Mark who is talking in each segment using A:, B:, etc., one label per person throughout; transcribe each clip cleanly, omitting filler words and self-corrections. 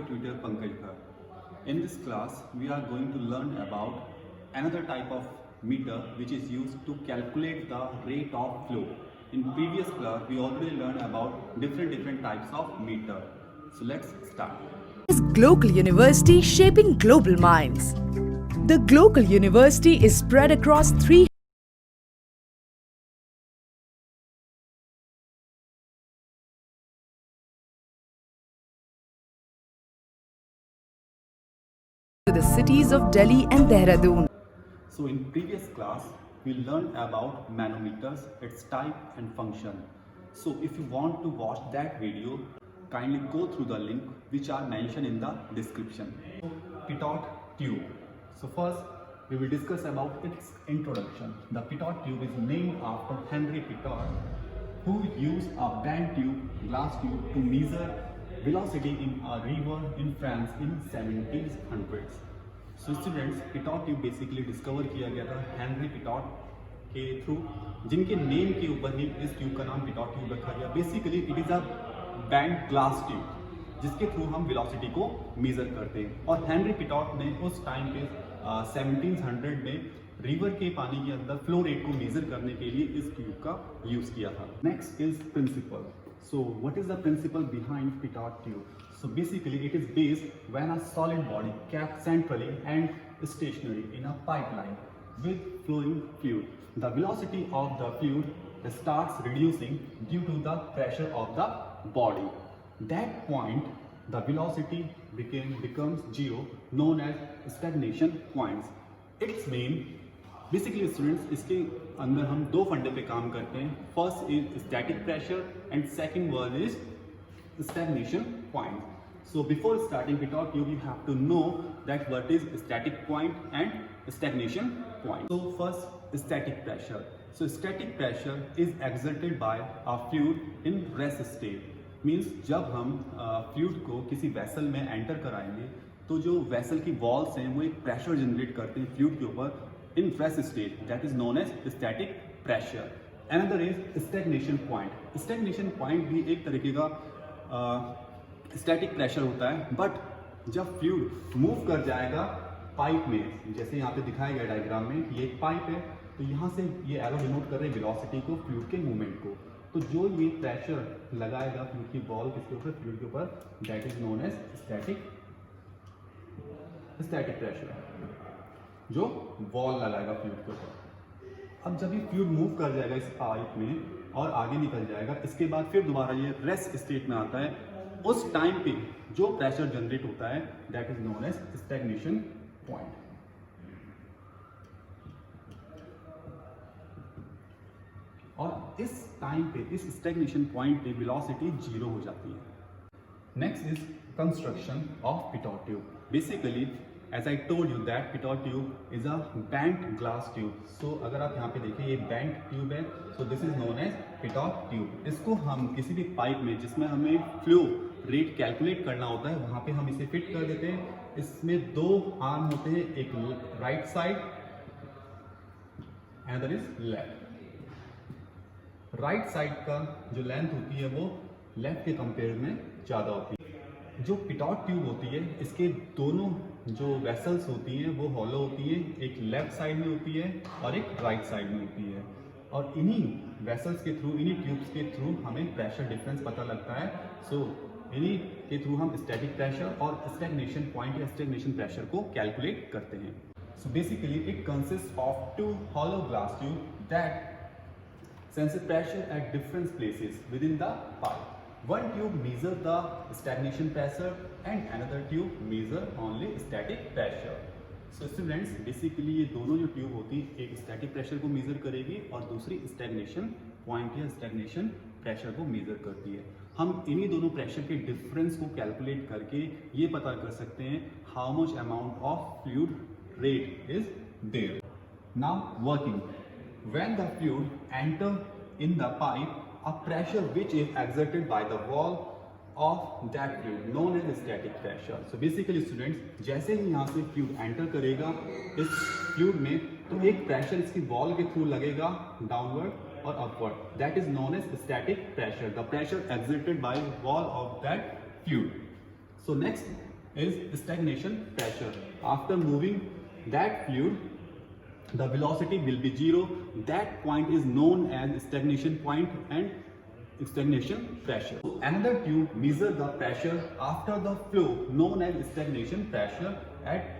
A: tutor Pankaj Bhar. In this class, we are going to learn about another type of meter which is used to calculate the rate of flow. In previous class, we already learned about different types of meter. So let's start.
B: Is Global University shaping global minds. The Global University is spread across 3 to the cities of Delhi and Dehradun.
A: So in previous class, we learned about manometers, its type and function. So if you want to watch that video, kindly go through the link which are mentioned in the description. Pitot tube. So first, we will discuss about its introduction. The Pitot tube is named after Henry Pitot, who used a bent tube, glass tube, to measure velocity in a river in France in 1700s. So students, Pitot tube basically discover किया गया था Henry pitot के through, जिनके name के ऊपर ही इस tube का नाम पिटॉट ट्यूब रखा गया. Basically it is a band glass tube जिसके थ्रू हम वेलोसिटी को मेजर करते हैं. और हेनरी पिटॉट ने उस टाइम पे 1700 में रिवर के पानी के अंदर फ्लो रेट को मेजर करने के लिए इस ट्यूब का यूज किया था. Next is principle. So what is the principle behind Pitot tube? So basically it is based when a solid body kept centrally and stationary in a pipeline with flowing fluid. The velocity of the fluid starts reducing due to the pressure of the body. That point the velocity becomes zero, known as stagnation points. Its main basically students, इसके अंदर हम दो फंडे पे काम करते हैं. First is static pressure and second word is stagnation point. So before starting pitot tube you have to know that what is static point and stagnation point. So first static pressure. So static pressure is exerted by a fluid in rest state. Means जब हम fluid को किसी vessel में enter कराएंगे तो जो vessel की walls हैं वो एक प्रेशर जनरेट करते हैं फ्लूइड के ऊपर in rest state, that is known as static pressure. Another is stagnation point. Stagnation point भी एक तरीके का static pressure होता है, but जब fluid move कर जाएगा पाइप में, जैसे यहाँ पे दिखाया गया डायग्राम में, ये एक पाइप है, तो यहाँ से ये एरो डिनोट कर रहे हैं वेलोसिटी को, फ्लूइड के मूवमेंट को. तो जो ये प्रेशर लगाएगा फ्लूइड की बॉल किसके ऊपर, फ्लूइड के ऊपर, that is known as static pressure, जो वॉल लगाएगा फ्लूइड के ऊपर. अब जब ये फ्लूइड मूव कर जाएगा इस पाइप में और आगे निकल जाएगा, इसके बाद फिर दोबारा ये रेस्ट स्टेट में आता है. उस टाइम पे जो प्रेशर जनरेट होता है that is known as stagnation point. और इस टाइम पे, इस स्टैग्नेशन पॉइंट पे वेलोसिटी जीरो हो जाती है. Next is construction of pitot tube. Basically as I told you that Pitot tube is a bent glass tube. So अगर आप यहाँ पे देखें ये bent tube है, so this is known as Pitot tube. इसको हम किसी भी पाइप में जिसमें हमें फ्लो रेट कैलकुलेट करना होता है वहाँ पे हम इसे फिट कर देते हैं. इसमें दो आर्म होते हैं, एक right side and other is left. Right side का जो लेंथ होती है वो लेफ्ट के कंपेयर में ज़्यादा होती है. जो पिटॉट ट्यूब होती है इसके दोनों जो वेसल्स होती हैं वो हॉलो होती हैं, एक लेफ्ट साइड में होती है और एक राइट साइड में होती है. और इन्हीं वेसल्स के थ्रू, इन्हीं ट्यूब्स के थ्रू हमें प्रेशर डिफरेंस पता लगता है. सो इन्हीं के थ्रू हम स्टैटिक प्रेशर और स्टैग्नेशन पॉइंट या स्टैग्नेशन प्रेशर को कैलकुलेट करते हैं. So basically it consist of two hollow glass tube that senses pressure at different places within the pipe. One tube measure the stagnation pressure and another tube measure only static pressure. So students, basically ये दोनों जो tube होती है एक static pressure को major करेगी और दूसरी स्टैग्नेशन पॉइंट या स्टैग्नेशन प्रेशर को मेजर करती है. हम इन्हीं दोनों प्रेशर के डिफरेंस को कैलकुलेट करके ये पता कर सकते हैं how much amount of fluid rate is there. Now working. When the fluid enter in the pipe, a pressure which is exerted by the wall of that fluid known as static pressure. So basically students, जैसे ही यहाँ से fluid enter करेगा इस fluid में तो एक pressure इसकी wall के through लगेगा downward और upward. That is known as static pressure. The pressure exerted by wall of that fluid. So next is stagnation pressure. After moving that fluid, the velocity will be zero. That point is known as stagnation point and stagnation pressure. So another tube measures the pressure after the flow known as stagnation pressure at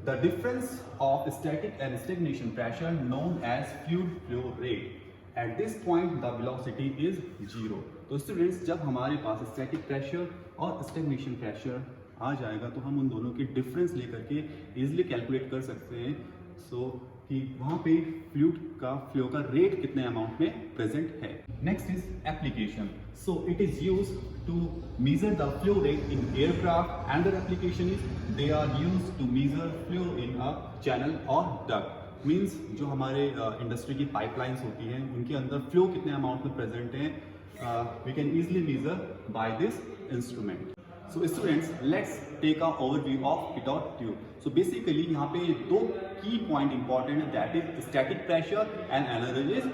A: the difference of static and stagnation pressure known as fluid flow rate. At this point the velocity is zero. तो students, जब हमारे पास static pressure और stagnation pressure आ जाएगा तो हम उन दोनों के डिफरेंस लेकर के इजीली कैलकुलेट कर सकते हैं कि वहाँ पे फ्लूइड का फ्लो का रेट कितने अमाउंट में प्रेजेंट है. Next is application. So it is used to measure the flow rate in aircraft. Another application is they are used to measure flow in a channel और duct. Means जो हमारे industry की pipelines होती हैं उनके अंदर flow कितने amount में प्रेजेंट हैं, we can easily measure by this instrument. So students, let's take a overview of pitot tube. So basically यहाँ पे दो key point important है, that is static pressure and another is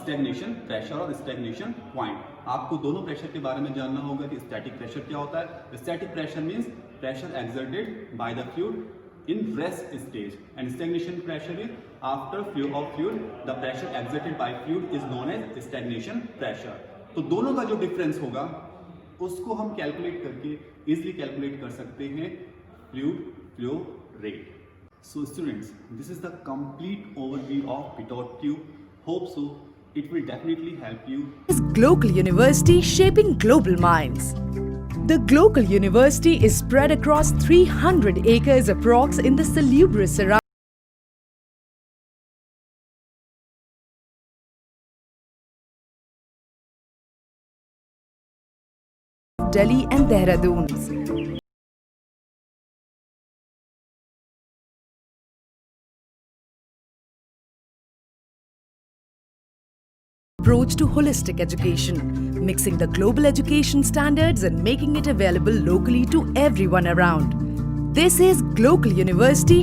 A: stagnation pressure और stagnation point. आपको दोनों pressure के बारे में जानना होगा कि static pressure क्या होता है. Static pressure means pressure exerted by the fluid in rest stage and stagnation pressure is after flow of fluid the pressure exerted by fluid is known as stagnation pressure. तो दोनों का जो difference होगा उसको हम कैलकुलेट करके easily calculate कर सकते हैं fluid flow rate. So students, this is the complete overview of pitot tube. Hope so it will definitely help you.
B: Is Global University shaping global minds? The Global University is spread across 300 acres approx in the salubrious surroundings Delhi and Dehradun. Approach to holistic education, mixing the global education standards and making it available locally to everyone around. This is Global University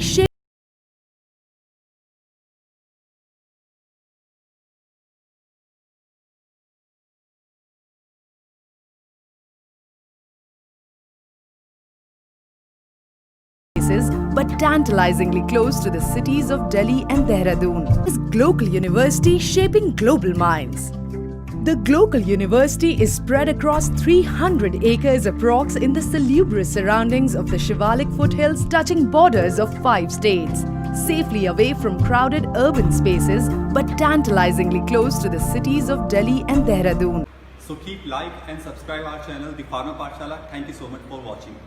B: but tantalizingly close to the cities of Delhi and Dehradun. Is Global University shaping global minds? The Global University is spread across 300 acres approx in the salubrious surroundings of the Shivalik foothills touching borders of 5 states, safely away from crowded urban spaces but tantalizingly close to the cities of Delhi and Dehradun.
A: So keep like and subscribe our channel, The Pharma Pathshala. Thank you so much for watching.